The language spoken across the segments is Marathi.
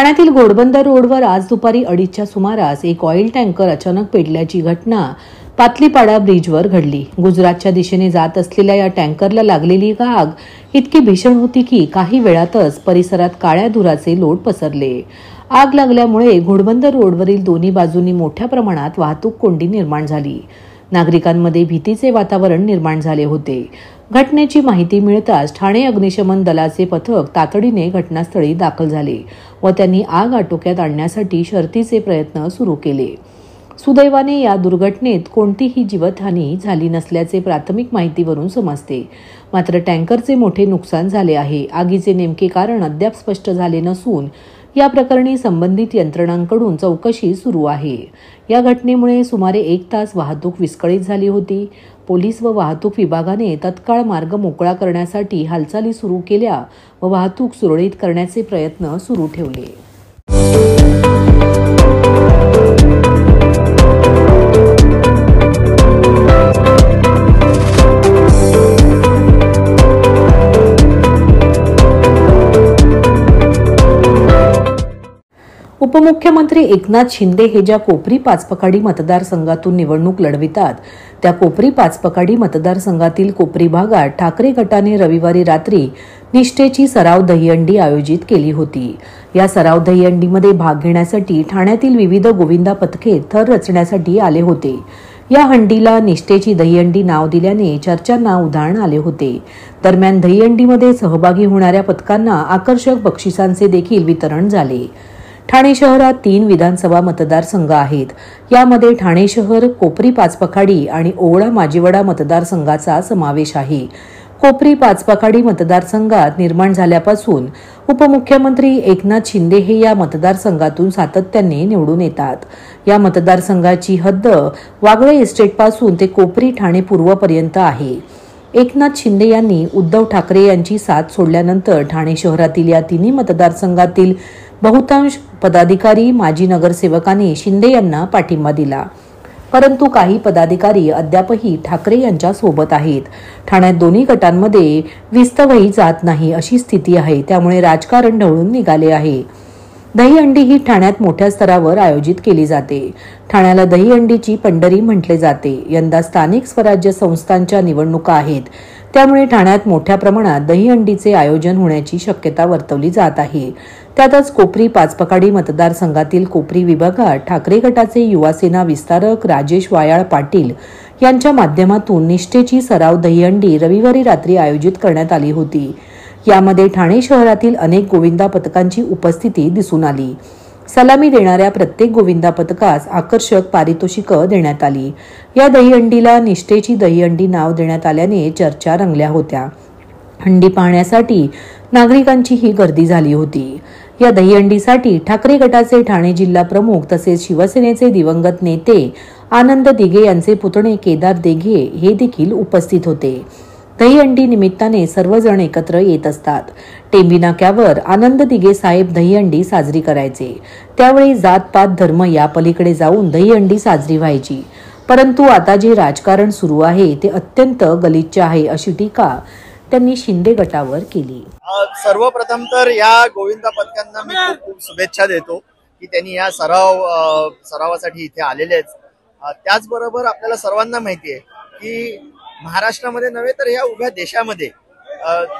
ठाण्यातील घोडबंदर रोडवर आज दुपारी 2:30च्या सुमारास एक ऑइल टँकर अचानक पेटल्याची घटना पातलीपाडा ब्रिजवर घडली। गुजरातच्या दिशेने जात असलेल्या या टँकरला लागलेली आग इतकी भीषण होती की काही वेळातच परिसरात काळ्या धुराचे लोट पसरले। आग लागल्यामुळे घोडबंदर रोडवरील दोन्ही बाजूंनी मोठ्या प्रमाणात वाहतूक कोंडी निर्माण झाली। नागरिकांमध्ये भीतीचे वातावरण निर्माण झाले होते। घटनेची माहिती मिळताच ठाणे अग्निशमन दलाचे पथक तातडीने घटनास्थळी दाखल झाले व त्यांनी आग आटोक्यात आणण्यासाठी शर्थीचे प्रयत्न सुरू केले। सुदैवाने या दुर्घटनेत कोणतीही जीवितहानी झाली नसल्याचे प्राथमिक माहितीवरून समजते। मात्र टँकरचे मोठे नुकसान झाले आहे। आगीचे नेमके कारण अद्याप स्पष्ट झाले नसून या प्रकरणी संबंधित यंत्रणांकडून चौकशी सुरू आहे। या घटनेमुळे सुमारे 1 तास वाहतूक विस्कळीत झाली होती। पोलीस व वाहतूक विभागाने तत्काळ मार्ग मोकळा करण्यासाठी हालचाली सुरू केल्या व वाहतूक सुरळीत करण्याचे प्रयत्न सुरू ठेवले। उपमुख्यमंत्री एकनाथ शिंदे हे ज्या कोपरी पाचपकाडी मतदारसंघातून निवडणूक लढवितात त्या कोपरी पाचपकाडी मतदारसंघातील कोपरी भागात ठाकरे गटाने रविवारी रात्री निष्ठेची सराव दहीहंडी आयोजित केली होती। या सराव दहीहंडीमध्ये भाग घेण्यासाठी ठाण्यातील विविध गोविंदा पथके थर रचण्यासाठी आले होते। या हंडीला निष्ठेची दहीहंडी नाव दिल्याने चर्चांना उधाण आले होते। दरम्यान दहीहंडीमध्ये सहभागी होणाऱ्या पथकांना आकर्षक बक्षिसांचे देखील वितरण झाले। ठाणे शहरात 3 विधानसभा मतदारसंघ आहेत। यामध्ये ठाणे शहर, कोपरी पाचपकाडी आणि ओवळा माजिवडा मतदारसंघाचा समावेश आहे। कोपरी पाचपकाडी मतदारसंघात निर्माण झाल्यापासून उपमुख्यमंत्री एकनाथ शिंदे हे या मतदारसंघातून सातत्याने निवडून येतात। या मतदारसंघाची हद्द वागळे इस्टेटपासून ते कोपरी ठाणे पूर्वपर्यंत आहे। एकनाथ शिंदे यांनी उद्धव ठाकरे यांची साथ सोडल्यानंतर ठाणे शहरातील या तिन्ही मतदारसंघातील बहुतांश पदाधिकारी, माजी नगरसेवकांनी शिंदे यांना पाठिंबा दिला, परंतु काही पदाधिकारी अद्यापही ठाकरे यांच्या सोबत आहेत। ठाण्यात दोन्ही गटांमध्ये विस्तवही जात नाही अशी स्थिती आहे, त्यामुळे राजकारण ढवळून निघाले आहे। दहीहंडी ही ठाण्यात मोठ्या स्तरावर आयोजित केली जाते। ठाण्याला दहीहंडीची पंढरी म्हटले जाते। यंदा स्थानिक स्वराज्य संस्थांच्या निवडणुका आहेत, त्यामुळे ठाण्यात मोठ्या प्रमाणात दहीहंडीचे आयोजन होण्याची शक्यता वर्तवली जात आहे। त्यातच कोपरी पाचपकाडी मतदारसंघातील कोपरी विभागात ठाकरे गटाचे युवासेना विस्तारक राजेश वायाळ पाटील यांच्या माध्यमातून निष्ठेची सराव दहीहंडी रविवारी रात्री आयोजित करण्यात आली होती। यामध्ये ठाणे शहरातील अनेक गोविंदा पथकांची उपस्थिती दिसून आली। सलामी देणाऱ्या प्रत्येक गोविंदा पथकास आकर्षक पारितोषिकं देण्यात आली। या दहीहंडीला निष्ठेची दहीहंडी नाव देण्यात आल्याने चर्चा रंगल्या होत्या। हंडी पाहण्यासाठी नागरिकांची ही गर्दी झाली होती। या दहीहंडीसाठी ठाकरे गटाचे ठाणे जिल्हा प्रमुख तसेच शिवसेनेचे दिवंगत नेते आनंद दिघे यांचे पुतणे केदार दिघे हे देखील उपस्थित होते। दहीहंडी निमित्ताने सर्वजण एकत्र येत असतात। टेंबी नाक्यावर आनंद दिघे साहेब दहीहंडी साजरी करायचे। त्यावेळी जात-पात धर्म या पलीकडे जाऊन दहीहंडी साजरी व्हायची। परंतु आता जे राजकारण सुरू आहे ते अत्यंत गलिच्छ आहे अशी टीका त्यांनी शिंदे गटावर केली। सर्वप्रथम तर या गोविंदा पथकांना मी खूप खूप शुभेच्छा देतो की त्यांनी या सरावासाठी इथे आलेले आहेत। त्याचबरोबर आपल्याला सर्वांना माहिती आहे की महाराष्ट्रामध्ये नव्हे तर या उभ्या देशामध्ये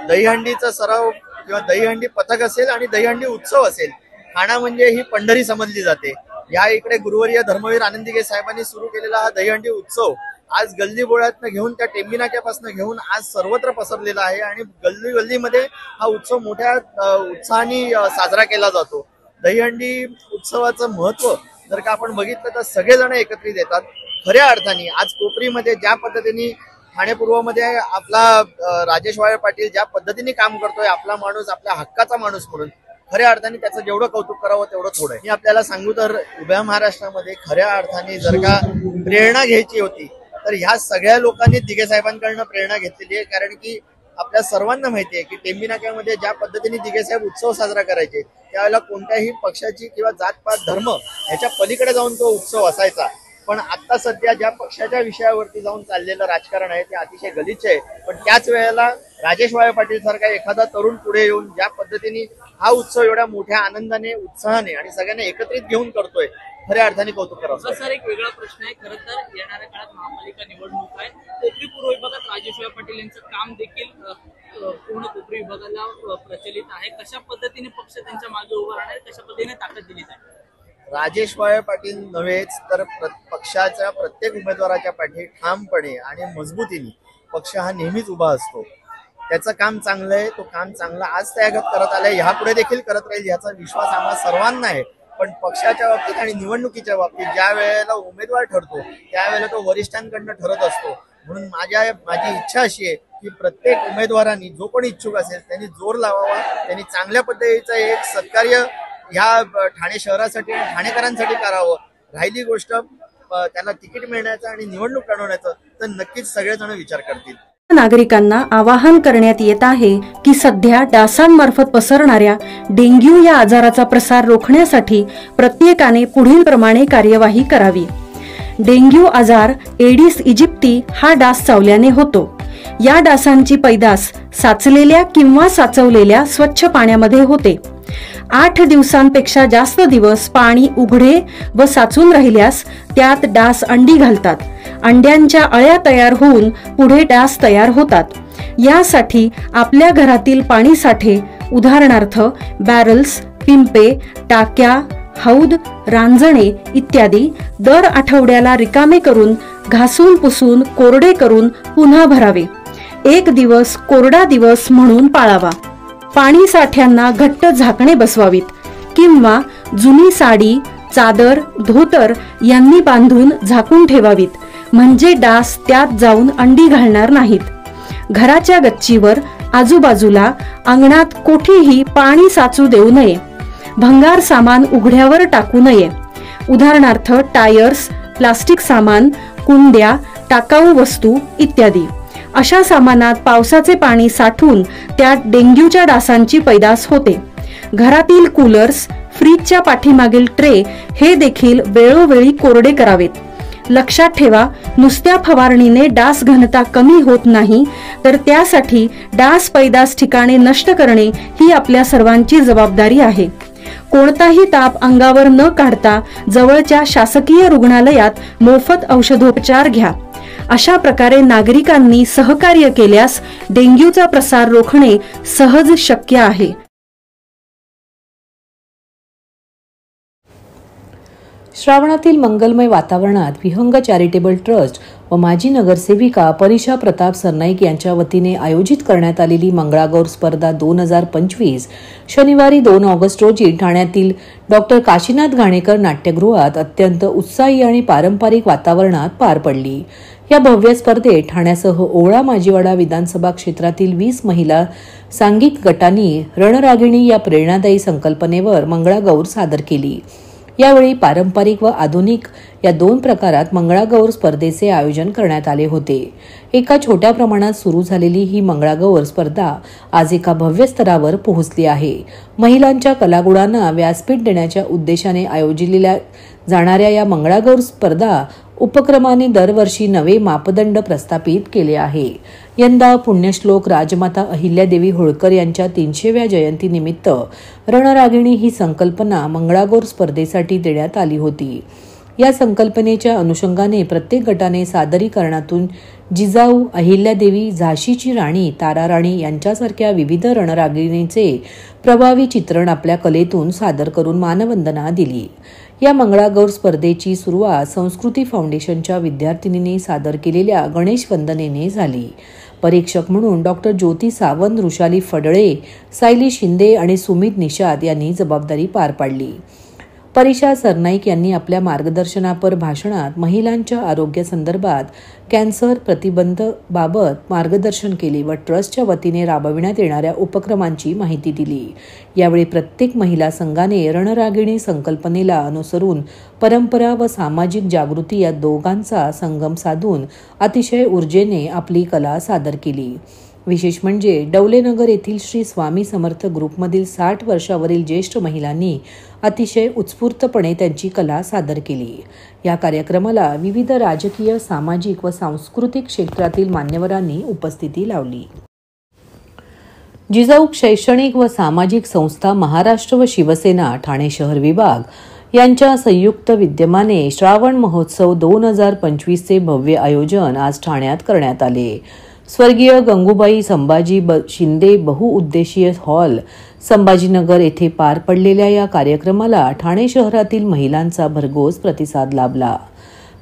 दहीहंडीचा सराव किंवा दहीहंडी पथक असेल आणि दहीहंडी उत्सव असेल, ठाणा म्हणजे ही पंढरी समजली जाते। या इकडे गुरुवर्य धर्मवीर आनंद दिघे साहेबांनी सुरू केलेला हा दहीहंडी उत्सव आज गल्ली बोळ्यातनं घेऊन त्या टेंबी नाक्यापासून घेऊन आज सर्वत्र पसरलेला आहे आणि गल्ली गल्लीमध्ये हा उत्सव मोठ्या उत्साहाने साजरा केला जातो। दहीहंडी उत्सवाचं महत्व जर का आपण बघितलं तर सगळेजण एकत्रित येतात। खऱ्या अर्थाने आज कोपरीमध्ये ज्या पद्धतीने ठाणे पूर्वमध्ये आपला राजेश वाळे पाटील ज्या पद्धतीने काम करतोय, आपला माणूस, आपल्या हक्काचा माणूस म्हणून, खऱ्या अर्थाने त्याचं जेवढं कौतुक करावं तेवढं थोडं आहे। मी आपल्याला सांगू तर उभ्या महाराष्ट्रामध्ये खऱ्या अर्थाने जर का प्रेरणा घ्यायची होती तर ह्या सगळ्या लोकांनी दिघे साहेबांकडनं प्रेरणा घेतलेली आहे। कारण की आपल्या सर्वांना माहिती आहे की टेंबी नाक्यामध्ये ज्या पद्धतीने दिघे साहेब उत्सव साजरा करायचे त्यावेळेला कोणत्याही पक्षाची किंवा जातपात धर्म ह्याच्या पलीकडे जाऊन तो उत्सव असायचा। पण आता सध्या ज्या पक्षाच्या विषयावरती जाऊन चाललेलं राजकारण आहे ते अतिशय गलिच्छ आहे. पण त्याच वेळेला राजेश वाळे पाटील सारखा एखादा तरुण पुढे येऊन ज्या पद्धतीने हा उत्सव एवढ्या मोठ्या आनंदाने, उत्साहाने आणि सगळ्यांना एकत्रित घेऊन करतोय, खऱ्या अर्थाने कौतुक करावं. सर, एक वेगळा प्रश्न आहे. खरं तर येणाऱ्या काळात महापालिका निवडणूक आहे. कोपरी पूर्व विभागात राजेश वाळे पाटील यांचं काम देखील पूर्ण कोपरी विभागाला प्रचलित आहे. कशा पद्धतीने पक्ष त्यांच्या मागे उभा राहणार, कशा पद्धतीने ताकद दिली जाईल? राजेश वाळे पाटील नव्हेच तर पक्षाच्या प्रत्येक उमेदवाराच्या पाठी ठामपणे आणि मजबूतीने पक्ष हा नेहमीच उभा असतो. त्याचं काम चांगलं आहे, तो काम चांगला आज त्यागत करत आलाय, ह्यापुढे देखील करत राहील याचा विश्वास आम्हाला सर्वांना आहे. पण पक्षाच्या बाबतीत आणि निवडणुकीच्या बाबतीत ज्या वेळेला उमेदवार ठरतो त्यावेळेला तो वरिष्ठांकडनं ठरत असतो. म्हणून माझी इच्छा अशी आहे की प्रत्येक उमेदवारांनी, जो कोणी इच्छुक असेल त्यांनी जोर लावावा, त्यांनी चांगल्या पद्धतीचं एक सत्कार्य ह्या ठाणे शहरासाठी आणि ठाणेकरांसाठी करावं. राहिली गोष्ट त्यांना तिकीट मिळण्याचं आणि निवडणूक लढवण्याचं, तर नक्कीच सगळेजण विचार करतील. नागरिकांना आवाहन करण्यात येत आहे की सध्या डासांमार्फत पसरणाऱ्या डेंग्यू या आजाराचा प्रसार रोखण्यासाठी प्रत्येकाने पुढील प्रमाणे कार्यवाही करावी. डेंग्यू आजार एडिस इजिप्ती हा डास चावल्याने होतो. या डासांची पैदास साचलेल्या किंवा साचवलेल्या स्वच्छ पाण्यामध्ये होते. 8 दिवसांपेक्षा जास्त दिवस पाणी उघडे व साचून राहिल्यास त्यात डास अंडी घालतात. अंड्यांच्या अळ्या तयार होऊन पुढे डास तयार होतात. यासाठी आपल्या घरातील पाणी साठे, उदाहरणार्थ बॅरल्स, पिंपे, टाक्या, हौद, रांजणे इत्यादी दर आठवड्याला रिकामे करून घासून पुसून कोरडे करून पुन्हा भरावे. 1 दिवस कोरडा दिवस म्हणून पाळावा. पाणी साठ्यांना घट्ट झाकणे बसवावीत किंवा जुनी साडी, चादर, धोतर यांनी बांधून झाकून ठेवावीत, म्हणजे डास त्यात जाऊन अंडी घालणार नाहीत. घराच्या गच्चीवर, आजूबाजूला, अंगणात कोठेही पाणी साचू देऊ नये. भंगार सामान उघड्यावर टाकू नये, उदाहरणार्थ टायर्स, प्लास्टिक सामान, कुंड्या, टाकाऊ वस्तू इत्यादी. अशा सामानात पावसाचे पाणी साठून त्यात डेंग्यूच्या डासांची पैदास होते. घरातील कूलर्स, फ्रीजच्या पाठीमागील ट्रे हे देखील वेळोवेळी कोरडे करावेत. लक्षात ठेवा, नुसत्या फवारणीने डास घनता कमी होत नाही, तर त्यासाठी डास पैदास ठिकाणे नष्ट करणे ही आपल्या सर्वांची जबाबदारी आहे. कोणताही ताप अंगावर न काढता जवळच्या शासकीय रुग्णालयात मोफत औषधोपचार घ्या. अशा प्रकारे नागरिकांनी सहकार्य केल्यास डेंग्यूचा प्रसार रोखणे सहज शक्य आहे. श्रावणातील मंगलमय वातावरणात विहंग चॅरिटेबल ट्रस्ट व माजी नगरसेविका परीक्षा प्रताप सरनाईक यांच्या वतीने आयोजित करण्यात आलेली मंगळागौर स्पर्धा 2025 शनिवारी 2 ऑगस्ट रोजी ठाण्यातील डॉक्टर काशीनाथ घाणेकर नाट्यगृहात अत्यंत उत्साही आणि पारंपरिक वातावरणात पार पडली. या भव्य स्पर्धेत ठाण्यासह ओवळा माजीवाडा विधानसभा क्षेत्रातील 20 महिला सांघिक गटांनी रणरागिणी या प्रेरणादायी संकल्पनेवर मंगळागौर सादर केली. यावेळी पारंपरिक व आधुनिक या 2 प्रकारात मंगळागौर स्पर्धेचे आयोजन करण्यात आले होते. एका छोट्या प्रमाणात सुरू झालेली ही मंगळागौर स्पर्धा आज एका भव्य स्तरावर पोहोचली आहे. महिलांच्या कलागुणांना व्यासपीठ देण्याच्या उद्देशाने आयोजिलेल्या जाणाऱ्या या मंगळागौर स्पर्धा उपक्रमाने दरवर्षी नवे मापदंड प्रस्थापित केले आहे. यंदा पुण्यश्लोक राजमाता अहिल्यादेवी होळकर यांच्या 300व्या जयंतीनिमित्त रणरागिणी ही संकल्पना मंगळागौर स्पर्धेसाठी देण्यात आली होती. या संकल्पनेच्या अनुषंगाने प्रत्येक गटाने सादरीकरणातून जिजाऊ, अहिल्यादेवी, झाशीची राणी, ताराराणी यांच्यासारख्या विविध रणरागिणीचे प्रभावी चित्रण आपल्या कलेतून सादर करून मानवंदना दिली. या मंगळागौर स्पर्धेची सुरुवात संस्कृती फाउंडेशनच्या विद्यार्थिनींनी सादर केलेल्या गणेश वंदनेने झाली. परीक्षक म्हणून डॉक्टर ज्योती सावंत, ऋषाली फडळे, सायली शिंदे आणि सुमित निषाद यांनी जबाबदारी पार पाडली. परीक्षा सरनाईक यांनी आपल्या मार्गदर्शनापर भाषणात महिलांच्या आरोग्यासंदर्भात कॅन्सर प्रतिबंधाबाबत मार्गदर्शन केले व ट्रस्टच्या वतीने राबविण्यात येणाऱ्या उपक्रमांची माहिती दिली. यावेळी प्रत्येक महिला संघाने रणरागिणी संकल्पनेला अनुसरून परंपरा व सामाजिक जागृती या दोघांचा संगम साधून अतिशय ऊर्जेने आपली कला सादर केली. विशेष म्हणजे डवलेनगर येथील श्री स्वामी समर्थ ग्रुपमधील 60 वर्षावरील ज्येष्ठ महिलांनी अतिशय उत्स्फूर्तपणे त्यांची कला सादर केली। या कार्यक्रमाला विविध राजकीय, सामाजिक व सांस्कृतिक क्षेत्रातील मान्यवरांनी उपस्थिती लावली। जिजाऊ शैक्षणिक व सामाजिक संस्था महाराष्ट्र व शिवसेना ठाणे शहर विभाग यांच्या संयुक्त विद्यमाने श्रावण महोत्सव 2025 चे भव्य आयोजन आज ठाण्यात करण्यात आले। स्वर्गीय गंगूबाई संभाजी शिंदे बहुउद्देशीय हॉल संभाजीनगर येथे पार पडलेल्या या कार्यक्रमाला ठाणे शहरातील महिलांचा भरघोस प्रतिसाद लाभला।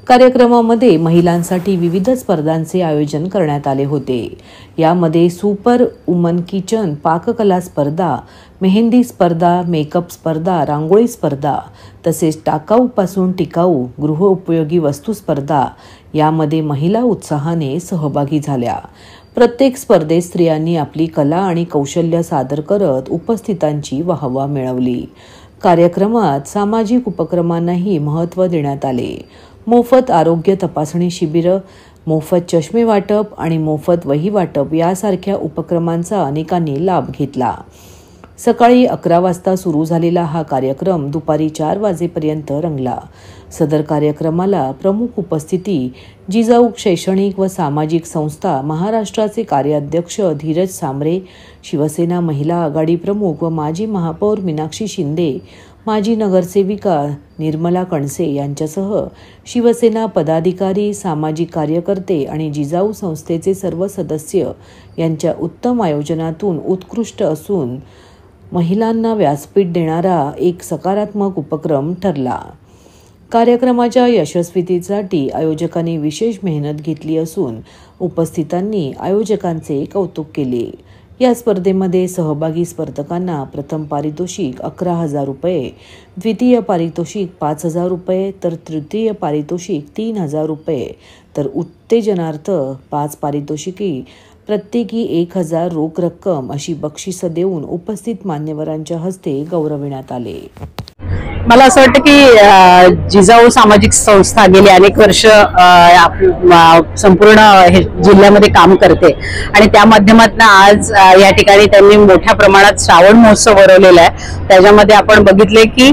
कार्यक्रमामध्ये महिलांसाठी विविध स्पर्धांचे आयोजन करण्यात आले होते। यामध्ये सुपर वुमन किचन पाककला स्पर्धा, मेहंदी स्पर्धा, मेकअप स्पर्धा, रांगोळी स्पर्धा तसेच टाकाऊपासून टिकाऊ गृहोपयोगी वस्तू स्पर्धा यामध्ये महिला उत्साहाने सहभागी झाल्या। प्रत्येक स्पर्धेत स्त्रियांनी आपली कला आणि कौशल्य सादर करत उपस्थितांची वाहवा मिळवली। कार्यक्रमात सामाजिक उपक्रमांनाही महत्त्व देण्यात आले। मोफत आरोग्य तपासणी शिबिर, मोफत चष्मे वाटप आणि मोफत वही वाटप यासारख्या उपक्रमांचा अनेकांनी लाभ घेतला। सकाळी 11 वाजता सुरू झालेला हा कार्यक्रम दुपारी 4 वाजेपर्यंत रंगला। सदर कार्यक्रमाला प्रमुख उपस्थिती जिजाऊ शैक्षणिक व सामाजिक संस्था महाराष्ट्राचे कार्याध्यक्ष धीरज सांबरे, शिवसेना महिला आघाडी प्रमुख व माजी महापौर मीनाक्षी शिंदे, माजी नगरसेविका निर्मला कणसे यांच्यासह शिवसेना पदाधिकारी, सामाजिक कार्यकर्ते आणि जिजाऊ संस्थेचे सर्व सदस्य यांच्या उत्तम आयोजनातून उत्कृष्ट असून महिलांना व्यासपीठ देणारा एक सकारात्मक उपक्रम ठरला। कार्यक्रमाच्या यशस्वीतेसाठी आयोजकांनी विशेष मेहनत घेतली असून उपस्थितांनी आयोजकांचे कौतुक केले। या स्पर्धेमध्ये सहभागी स्पर्धकांना प्रथम पारितोषिक 11,000 रुपये, द्वितीय पारितोषिक 5,000 रुपये, तर तृतीय पारितोषिक 3,000 रुपये, तर उत्तेजनार्थ 5 पारितोषिके प्रत्येकी 1,000 रोख रक्कम अशी बक्षिसं देऊन उपस्थित मान्यवरांच्या हस्ते गौरविण्यात आले। मला असं वाटतं की जिजाऊ सामाजिक संस्था गेली अनेक वर्ष संपूर्ण जिल्ह्यामध्ये काम करते आणि त्या माध्यमातून आज या ठिकाणी त्यांनी मोठ्या प्रमाणात श्रावण महोत्सव भरवलेला आहे। त्याच्यामध्ये आपण बघितले की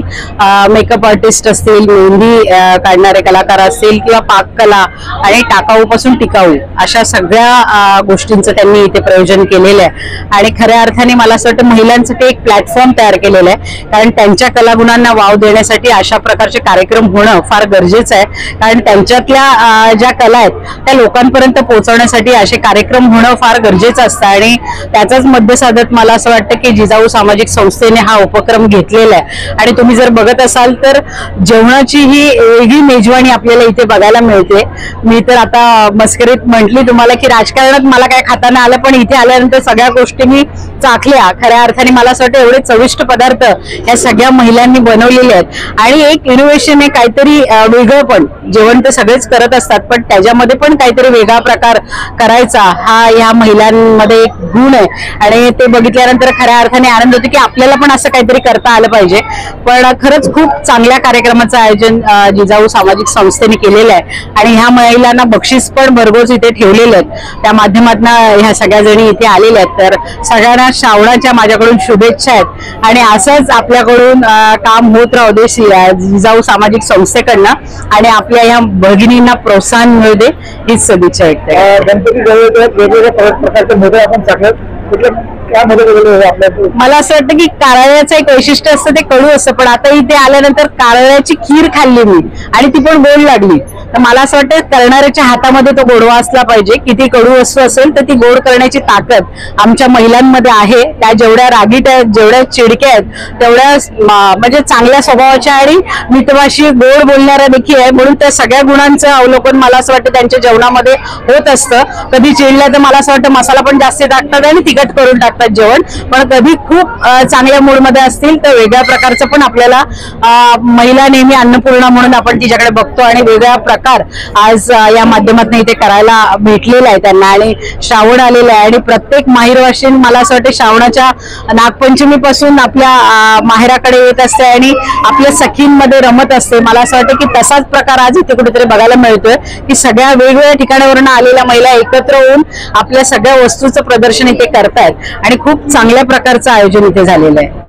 मेकअप आर्टिस्ट असतील, मेहंदी काढणारे कलाकार असतील किंवा पाककला आणि टाकाऊपासून टिकाऊ अशा सगळ्या गोष्टींचं त्यांनी इथे प्रयोजन केलेलं आहे आणि खऱ्या अर्थाने मला असं वाटतं महिलांसाठी एक प्लॅटफॉर्म तयार केलेला आहे, कारण त्यांच्या कलागुणांना वाव देण्यासाठी अशा प्रकारचे कार्यक्रम होणं फार गरजेचं आहे। कारण त्यांच्यातल्या ज्या कला आहेत त्या लोकांपर्यंत पोहोचवण्यासाठी असे कार्यक्रम होणं फार गरजेचं असतं आणि त्याचाच मध्य साधत मला असं वाटतं की जिजाऊ सामाजिक संस्थेने हा उपक्रम घेतलेला आहे। आणि तुम्ही जर बघत असाल तर जेवणाची ही वेगळी मेजवानी आपल्याला इथे बघायला मिळते। मी तर आता मस्करीत म्हटली तुम्हाला की राजकारणात मला काय खाता नाही आलं, पण इथे आल्यानंतर सगळ्या गोष्टी मी चाखल्या। खऱ्या अर्थाने मला असं वाटतं एवढे चविष्ट पदार्थ ह्या सगळ्या महिलांनी बनवलेले आहेत आणि एक इनोव्हेशन आहे, काहीतरी वेगळं। पण जेवण तर सगळेच करत असतात, पण त्याच्यामध्ये पण काहीतरी वेगळा प्रकार करायचा हा या महिलांमध्ये एक गुण आहे आणि ते बघितल्यानंतर खऱ्या अर्थाने आनंद होतो की आपल्याला पण असं काहीतरी करता आलं पाहिजे। पण खरंच खूप चांगल्या कार्यक्रमाचं आयोजन जिजाऊ सामाजिक संस्थेने केलेलं आहे आणि ह्या महिलांना बक्षीस पण भरघोस इथे ठेवलेले आहेत। त्या माध्यमातून ह्या सगळ्या जणी इथे आलेल्या आहेत, तर सगळ्यांना श्रावणाच्या माझ्याकडून शुभेच्छा आहेत आणि असंच आपल्याकडून काम होत राहू दे जिजाऊ सामाजिक संस्थेकडनं आणि आपल्या या भगिनींना प्रोत्साहन मिळू दे हीच सदिच्छा व्यक्त गणपती वेगवेगळ्या प्रकारचे मोदक आपण चाकलं मला असं वाटतं की कारळ्याचं एक वैशिष्ट्य असतं ते कडू असतं, पण आता इथे आल्यानंतर कारळ्याची खीर खाल्ली मी आणि ती पण गोड लागली। तर मला असं वाटतं करणाऱ्याच्या हातामध्ये तो गोडवा असला पाहिजे। किती कडू वस्तू असेल तर ती गोड करण्याची ताकद आमच्या महिलांमध्ये आहे। त्या जेवढ्या रागीट आहेत, जेवढ्या चिडक्या आहेत, तेवढ्या म्हणजे चांगल्या स्वभावाच्या आणि मितभाषी गोड बोलणाऱ्या देखील आहे। म्हणून त्या सगळ्या गुणांचं अवलोकन मला असं वाटतं त्यांच्या जेवणामध्ये होत असतं। कधी चिडल्या तर मला असं वाटतं मसाला पण जास्त टाकतात आणि तिखट करून टाकतात। खातात जेवण, पण कधी खूप चांगल्या मूडमध्ये असतील तर वेगळ्या प्रकारचं पण आपल्याला महिला नेहमी अन्नपूर्णा म्हणून आपण तिच्याकडे बघतो आणि वेगळा प्रकार आज या माध्यमातून इथे करायला भेटलेला आहे त्यांना. आणि श्रावण आलेला आहे आणि प्रत्येक माहेरवाशीण मला असं वाटतं श्रावणाच्या नागपंचमीपासून आपल्या माहेराकडे येत असते आणि आपल्या सखींमध्ये रमत असते. मला असं वाटतं की तसाच प्रकार आज इथे कुठेतरी बघायला मिळतोय की सगळ्या वेगवेगळ्या ठिकाणावरून आलेल्या महिला एकत्र होऊन आपल्या सगळ्या वस्तूचं प्रदर्शन इथे करतायत आणि खूप चांगल्या प्रकारचं आयोजन इथे झालेलं आहे.